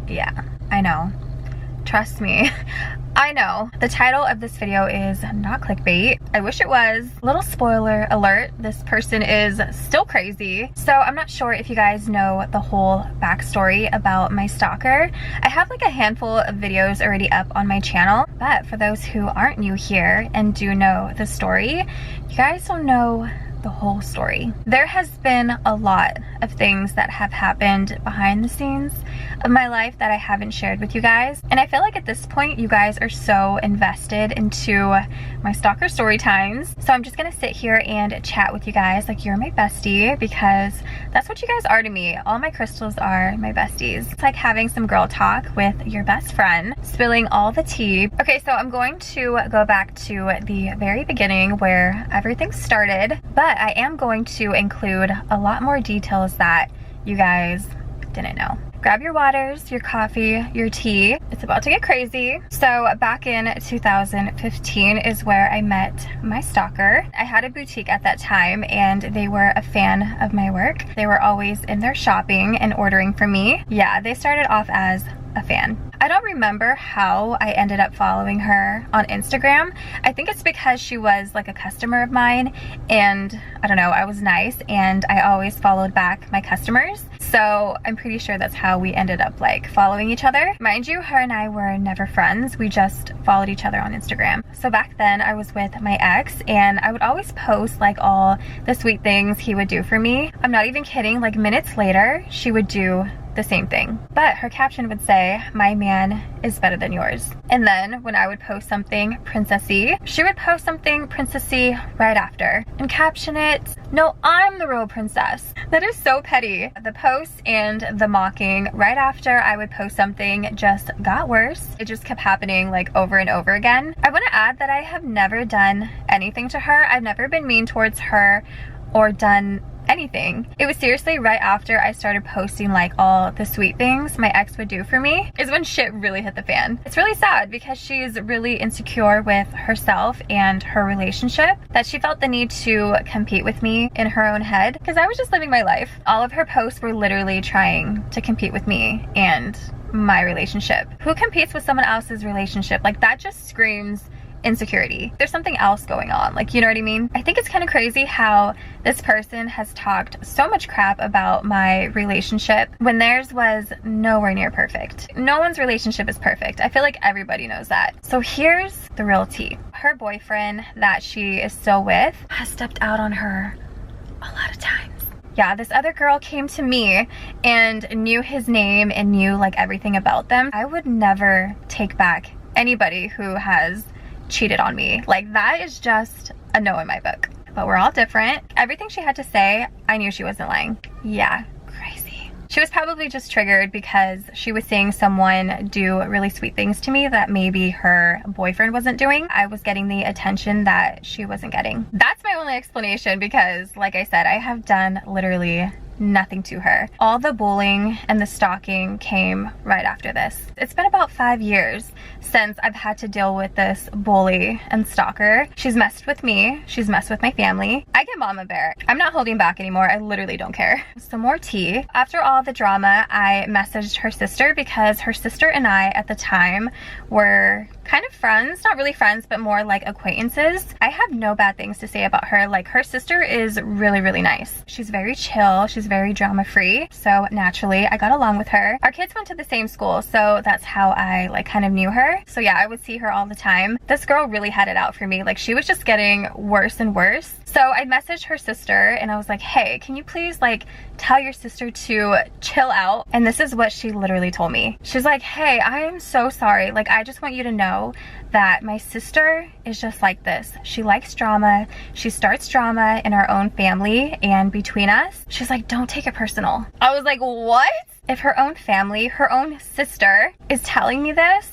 Yeah, I know. Trust me. I know. The title of this video is not clickbait. I wish it was. Little spoiler alert, this person is still crazy. So I'm not sure if you guys know the whole backstory about my stalker. I have like a handful of videos already up on my channel, but for those who aren't new here and do know the story, you guys don't know the whole story. There has been a lot of things that have happened behind the scenes of my life that I haven't shared with you guys, and I feel like at this point you guys are so invested into my stalker story times, so I'm just gonna sit here and chat with you guys like you're my bestie, because that's what you guys are to me. All my crystals are my besties. It's like having some girl talk with your best friend, spilling all the tea. Okay, so I'm going to go back to the very beginning where everything started, but I am going to include a lot more details that you guys didn't know. Grab your waters, your coffee, your tea. It's about to get crazy. So back in 2015 is where I met my stalker. I had a boutique at that time and they were a fan of my work. They were always in there shopping and ordering for me. Yeah, they started off as a fan. I don't remember how I ended up following her on Instagram. I think it's because she was like a customer of mine and I don't know, I was nice and I always followed back my customers. So I'm pretty sure that's how we ended up like following each other. Mind you, her and I were never friends. We just followed each other on Instagram. So back then I was with my ex and I would always post like all the sweet things he would do for me. I'm not even kidding, like minutes later, she would do the same thing. But her caption would say, "My man is better than yours." And then when I would post something princessy, she would post something princessy right after and caption it, "No, I'm the real princess." That is so petty. The posts and the mocking right after I would post something just got worse. It just kept happening like over and over again. I want to add that I have never done anything to her. I've never been mean towards her or done anything. It was seriously right after I started posting like all the sweet things my ex would do for me is when shit really hit the fan. It's really sad because she's really insecure with herself and her relationship that she felt the need to compete with me in her own head because I was just living my life. All of her posts were literally trying to compete with me and my relationship. Who competes with someone else's relationship? Like that just screams insecurity. There's something else going on, like, you know what I mean? I think it's kind of crazy how this person has talked so much crap about my relationship when theirs was nowhere near perfect. No one's relationship is perfect. I feel like everybody knows that. So here's the real tea. Her boyfriend that she is still with has stepped out on her a lot of times. Yeah, this other girl came to me and knew his name and knew like everything about them. I would never take back anybody who has cheated on me. Like that is just a no in my book. But we're all different. Everything she had to say, I knew she wasn't lying. Yeah, crazy. She was probably just triggered because she was seeing someone do really sweet things to me that maybe her boyfriend wasn't doing. I was getting the attention that she wasn't getting. That's my only explanation because, like I said, I have done literally nothing to her. All the bullying and the stalking came right after this. It's been about 5 years since I've had to deal with this bully and stalker. She's messed with me. She's messed with my family. I get mama bear. I'm not holding back anymore. I literally don't care. Some more tea. After all the drama, I messaged her sister because her sister and I at the time were kind of friends, not really friends, but more like acquaintances. I have no bad things to say about her. Like her sister is really, really nice. She's very chill. She's very drama free. So naturally I got along with her. Our kids went to the same school, so that's how I like kind of knew her. So yeah, I would see her all the time. This girl really had it out for me. Like she was just getting worse and worse. So I messaged her sister and I was like, "Hey, can you please like tell your sister to chill out?" And this is what she literally told me. She's like, "Hey, I am so sorry. Like I just want you to know that my sister is just like this. She likes drama. She starts drama in our own family and between us." She's like, "Don't take it personal." I was like, what? If her own family, her own sister is telling me this,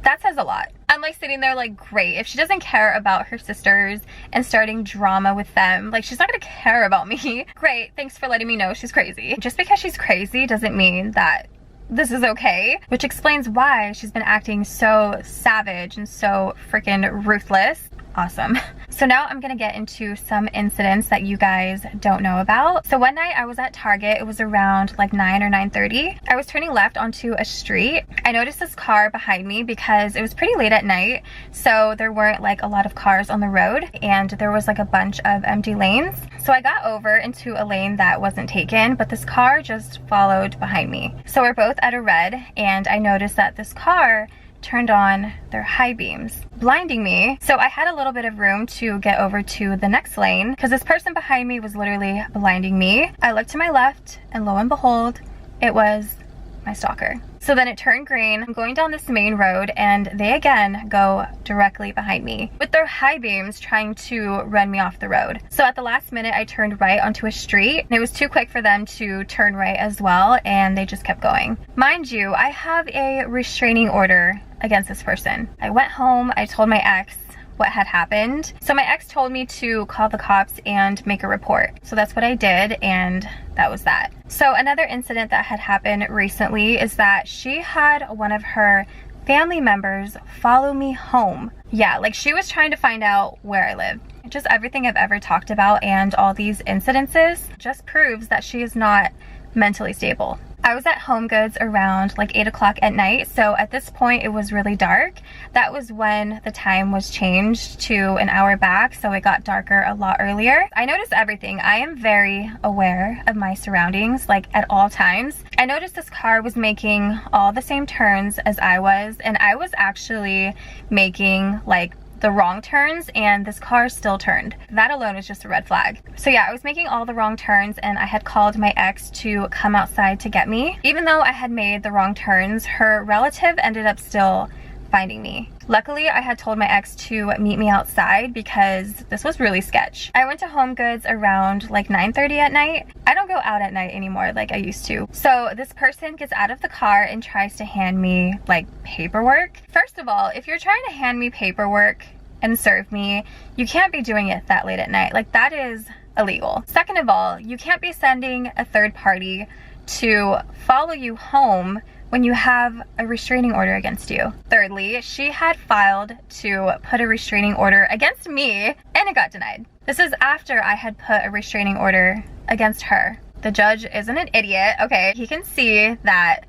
that says a lot. I'm like sitting there like, great. If she doesn't care about her sisters and starting drama with them, like she's not gonna care about me. Great, thanks for letting me know she's crazy. Just because she's crazy doesn't mean that this is okay, which explains why she's been acting so savage and so freaking ruthless. awesome. So now I'm gonna get into some incidents that you guys don't know about. So one night I was at Target. It was around like 9 or 9:30. I was turning left onto a street. I noticed this car behind me because it was pretty late at night, so there weren't like a lot of cars on the road, and there was like a bunch of empty lanes. So I got over into a lane that wasn't taken, but this car just followed behind me. So we're both at a red, and I noticed that this car turned on their high beams, blinding me. So I had a little bit of room to get over to the next lane because this person behind me was literally blinding me. I looked to my left, and lo and behold, it was my stalker. So then it turned green. I'm going down this main road, and they again go directly behind me with their high beams trying to run me off the road. So at the last minute, I turned right onto a street, and it was too quick for them to turn right as well, and they just kept going. Mind you, I have a restraining order against this person. I went home, I told my ex what had happened. So my ex told me to call the cops and make a report. So that's what I did, and that was that. So another incident that had happened recently is that she had one of her family members follow me home. Yeah, like she was trying to find out where I live. Just everything I've ever talked about and all these incidences just proves that she is not mentally stable. I was at Home Goods around like 8 o'clock at night, so at this point it was really dark. That was when the time was changed to an hour back, so it got darker a lot earlier. I noticed everything. I am very aware of my surroundings, like at all times. I noticed this car was making all the same turns as I was, and I was actually making like the wrong turns, and this car still turned. That alone is just a red flag. So yeah, I was making all the wrong turns, and I had called my ex to come outside to get me. Even though I had made the wrong turns, her relative ended up still finding me. Luckily, I had told my ex to meet me outside because this was really sketch. I went to Home Goods around like 9:30 at night. I don't go out at night anymore like I used to. So this person gets out of the car and tries to hand me like paperwork. First of all, if you're trying to hand me paperwork and serve me, you can't be doing it that late at night. Like that is illegal. Second of all, you can't be sending a third party to follow you home when you have a restraining order against you. Thirdly, she had filed to put a restraining order against me, and it got denied. This is after I had put a restraining order against her. The judge isn't an idiot, okay? He can see that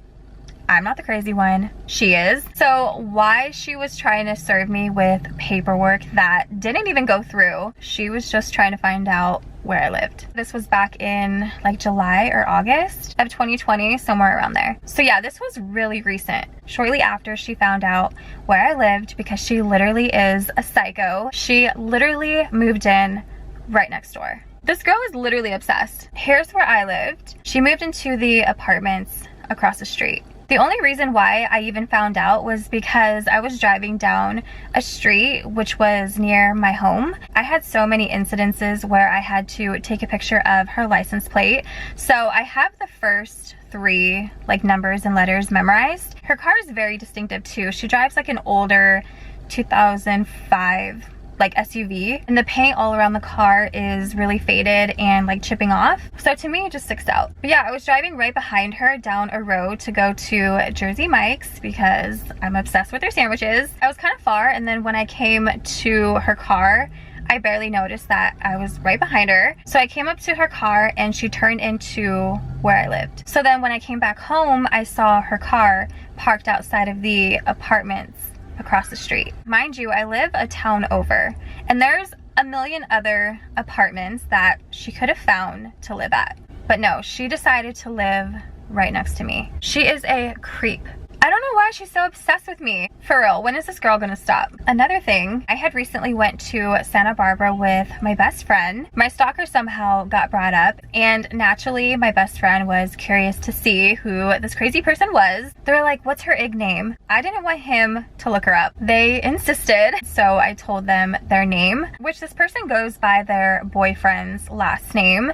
I'm not the crazy one, she is. So why she was trying to serve me with paperwork that didn't even go through, she was just trying to find out where I lived. This was back in like July or August of 2020, somewhere around there. So yeah, this was really recent. Shortly after she found out where I lived, because she literally is a psycho, she literally moved in right next door. This girl is literally obsessed. Here's where I lived. She moved into the apartments across the street. The only reason why I even found out was because I was driving down a street which was near my home. I had so many incidences where I had to take a picture of her license plate. So I have the first 3 like numbers and letters memorized. Her car is very distinctive too. She drives like an older 2005 like SUV, and the paint all around the car is really faded and like chipping off. So to me, it just sticks out. But yeah, I was driving right behind her down a road to go to Jersey Mike's because I'm obsessed with their sandwiches. I was kind of far, and then when I came to her car, I barely noticed that I was right behind her. So I came up to her car and she turned into where I lived. So then when I came back home, I saw her car parked outside of the apartments across the street. Mind you, I live a town over, and there's a million other apartments that she could have found to live at. But no, she decided to live right next to me. She is a creep. I don't know why she's so obsessed with me. For real, when is this girl gonna stop? Another thing, I had recently went to Santa Barbara with my best friend. My stalker somehow got brought up, and naturally my best friend was curious to see who this crazy person was. They were like, what's her IG name? I didn't want him to look her up. They insisted, so I told them their name, which this person goes by their boyfriend's last name,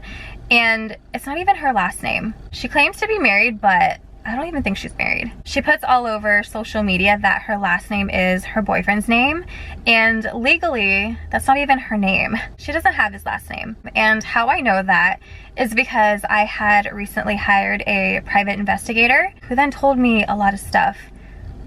and it's not even her last name. She claims to be married, but I don't even think she's married. She puts all over social media that her last name is her boyfriend's name, and legally, that's not even her name. She doesn't have his last name. And how I know that is because I had recently hired a private investigator who then told me a lot of stuff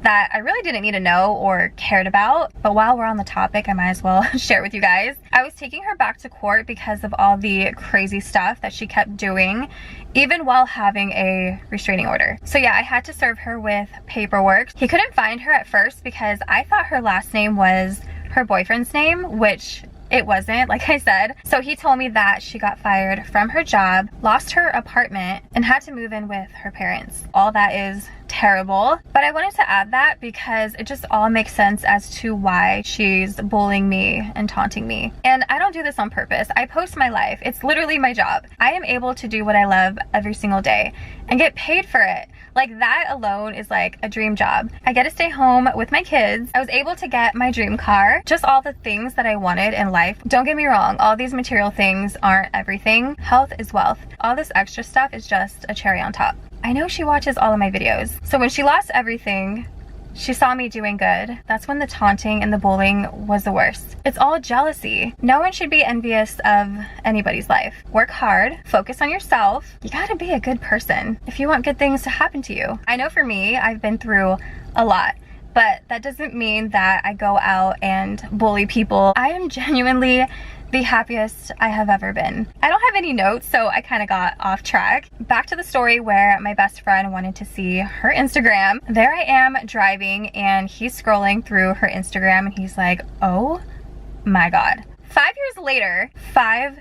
that I really didn't need to know or cared about. But while we're on the topic, I might as well share it with you guys. I was taking her back to court because of all the crazy stuff that she kept doing, even while having a restraining order. So yeah, I had to serve her with paperwork. He couldn't find her at first because I thought her last name was her boyfriend's name, which it wasn't, like I said. So he told me that she got fired from her job, lost her apartment, and had to move in with her parents. All that is terrible. But I wanted to add that because it just all makes sense as to why she's bullying me and taunting me. And I don't do this on purpose. I post my life. It's literally my job. I am able to do what I love every single day and get paid for it. Like, that alone is like a dream job. I get to stay home with my kids. I was able to get my dream car. Just all the things that I wanted in life. Don't get me wrong, all these material things aren't everything. Health is wealth. All this extra stuff is just a cherry on top. I know she watches all of my videos. So when she lost everything, she saw me doing good. That's when the taunting and the bullying was the worst. It's all jealousy. No one should be envious of anybody's life. Work hard, focus on yourself. You gotta be a good person if you want good things to happen to you. I know for me, I've been through a lot, but that doesn't mean that I go out and bully people. I am genuinely the happiest I have ever been. I don't have any notes, so I kind of got off track. Back to the story where my best friend wanted to see her Instagram. There I am driving and he's scrolling through her Instagram and he's like, oh my God. 5 years later, 5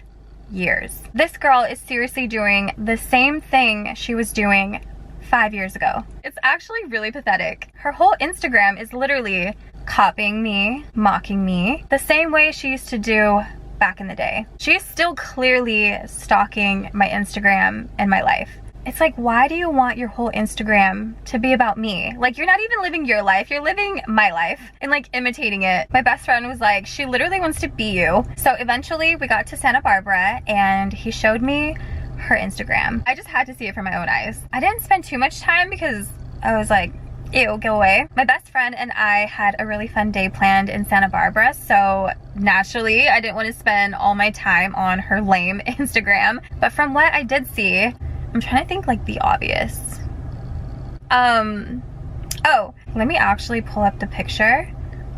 years. This girl is seriously doing the same thing she was doing 5 years ago. It's actually really pathetic. Her whole Instagram is literally copying me, mocking me, the same way she used to do back in the day. She's still clearly stalking my Instagram and my life. It's like, why do you want your whole Instagram to be about me? Like, you're not even living your life, you're living my life and like imitating it. My best friend was like, she literally wants to be you. So eventually we got to Santa Barbara and he showed me her Instagram. I just had to see it for my own eyes. I didn't spend too much time because I was like, ew, go away. My best friend and I had a really fun day planned in Santa Barbara, so naturally I didn't want to spend all my time on her lame Instagram. But from what I did see, I'm trying to think like the obvious. Oh, let me actually pull up the picture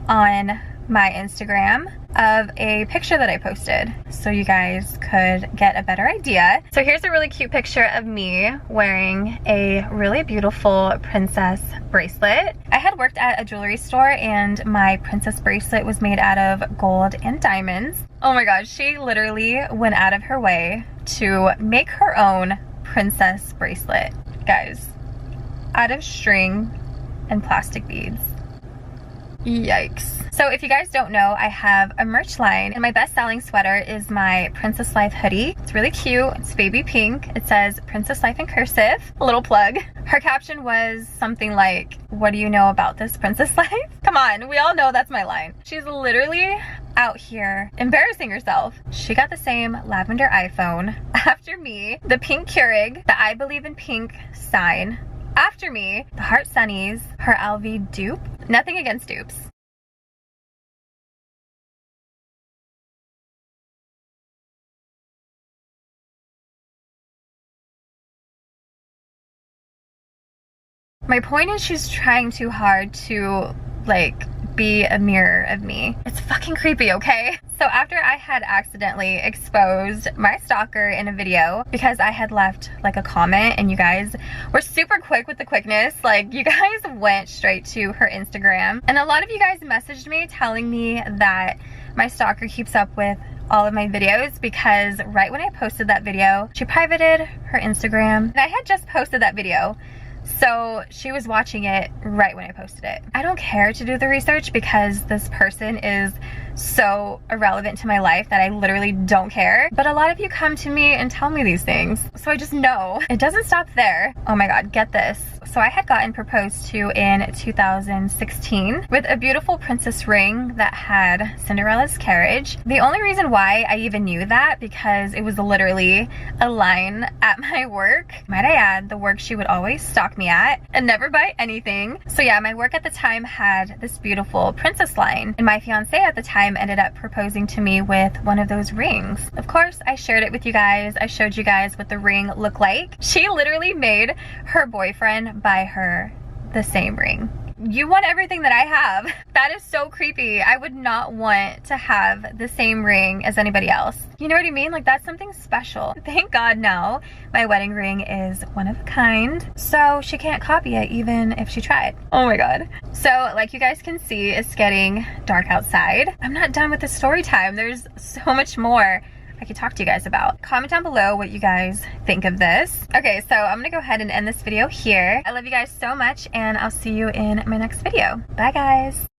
on my Instagram of a picture that I posted so you guys could get a better idea. So here's a really cute picture of me wearing a really beautiful princess bracelet. I had worked at a jewelry store and my princess bracelet was made out of gold and diamonds. Oh my gosh, she literally went out of her way to make her own princess bracelet, guys, out of string and plastic beads. Yikes. So if you guys don't know, I have a merch line and my best selling sweater is my Princess Life hoodie. It's really cute. It's baby pink. It says Princess Life in cursive. A little plug. Her caption was something like, what do you know about this princess life? Come on, we all know that's my line. She's literally out here embarrassing herself. She got the same lavender iPhone after me, the pink Keurig, the I believe in pink sign after me, the heart sunnies, her LV dupe. Nothing against dupes. My point is she's trying too hard to like be a mirror of me. It's fucking creepy, okay? So after I had accidentally exposed my stalker in a video because I had left like a comment and you guys were super quick with the quickness, like you guys went straight to her Instagram and a lot of you guys messaged me telling me that my stalker keeps up with all of my videos because right when I posted that video, she privated her Instagram and I had just posted that video. So she was watching it right when I posted it. I don't care to do the research because this person is so irrelevant to my life that I literally don't care. But a lot of you come to me and tell me these things. So I just know. It doesn't stop there. Oh my God, get this. So I had gotten proposed to in 2016 with a beautiful princess ring that had Cinderella's carriage. The only reason why I even knew that because it was literally a line at my work. Might I add, the work she would always stalk me at and never buy anything. So yeah, my work at the time had this beautiful princess line and my fiance at the time ended up proposing to me with one of those rings. Of course, I shared it with you guys. I showed you guys what the ring looked like. She literally made her boyfriend buy her the same ring. you want everything that I have. That is so creepy. I would not want to have the same ring as anybody else. You know what I mean? Like, that's something special. Thank God now my wedding ring is one of a kind, so she can't copy it even if she tried. Oh my God. So like you guys can see, it's getting dark outside. I'm not done with the story time. There's so much more I could talk to you guys about. Comment down below what you guys think of this. Okay, so I'm gonna go ahead and end this video here. I love you guys so much, and I'll see you in my next video. Bye guys.